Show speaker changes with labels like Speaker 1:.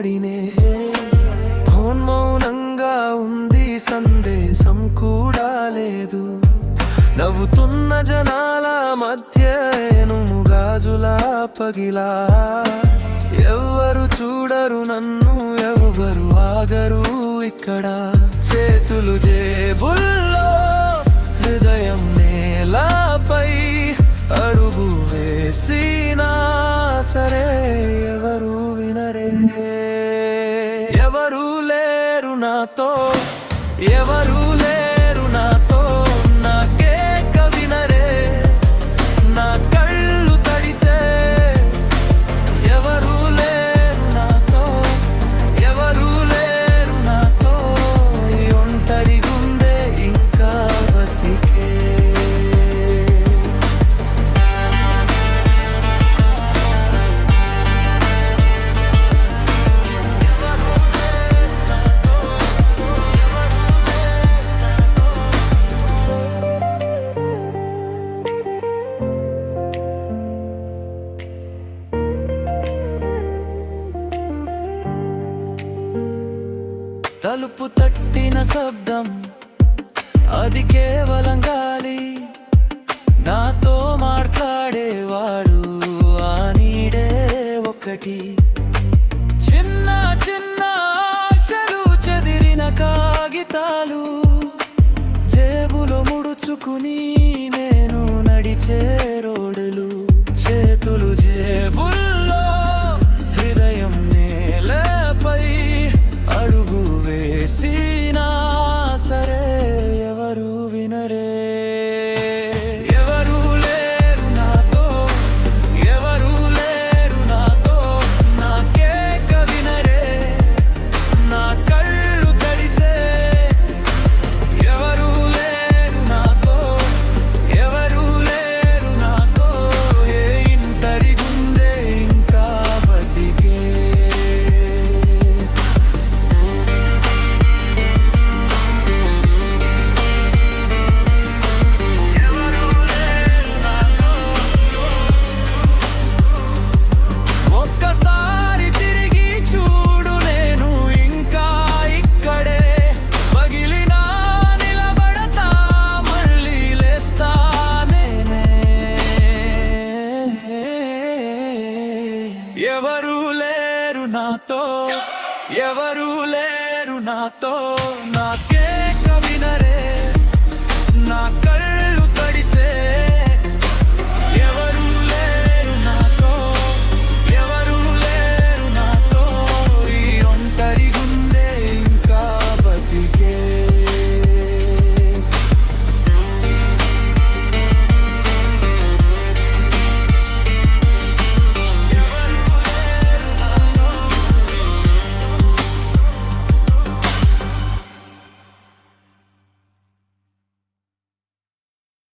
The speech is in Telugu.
Speaker 1: పడినే. ఫోన్ మౌనంగా ఉంది, సందేశం కూడా లేదు. నవ్వుతున్న జనాల మధ్య నువ్వు గాజులా పగిలా. ఎవ్వరు చూడరు నన్ను, ఎవరు ఆగరు ఇక్కడ. చేతులు జేబుల్లో, హృదయం నేలపై. అడుగు వేసినా సరే ఎవరు వినరే. ఎవరు లేరు నాతో, ఎవరు లేరు నాతో. నాకే కవినరే, నా కళ్ళు తడిసే. ఎవరు లేరు నాతో, ఎవరు లేరు నాతో. ఒంటరి గుండె ఇంకా బతికే. తలుపు తట్టిన శబ్దం, అది కేవలం గాలి. నాతో మాట్లాడేవాడు ఆ నీడే ఒకటి. చిన్న చిన్న ఆశలు, చెదిరిన కాగితాలు. జేబులో ముడుచుకుని నేను నడిచే రోడ్లు. చేతులు జేబుల్లో, హృదయం నేలపై. అడుగు వేసినా సరే ఎవరు వినరే. ఎవరు లేరు నాతో, ఎవరు లేరు నాతో. నాకే కవినరే, నా కళ్ళు తడిసే. ఎవరు లేరు నాతో, ఎవరు లేరు నాతో. ఏ ఇంటరి గుండె ఇంకా బతికే. ఒక్కసారి తిరిగి చూడు, నేను ఇంకా ఇక్కడే. పగిలినా నిలబడతా, మళ్ళీ లేస్తా నేనే. ఎవరు లేరు నాతో, ఎవరు లేరు నాతో.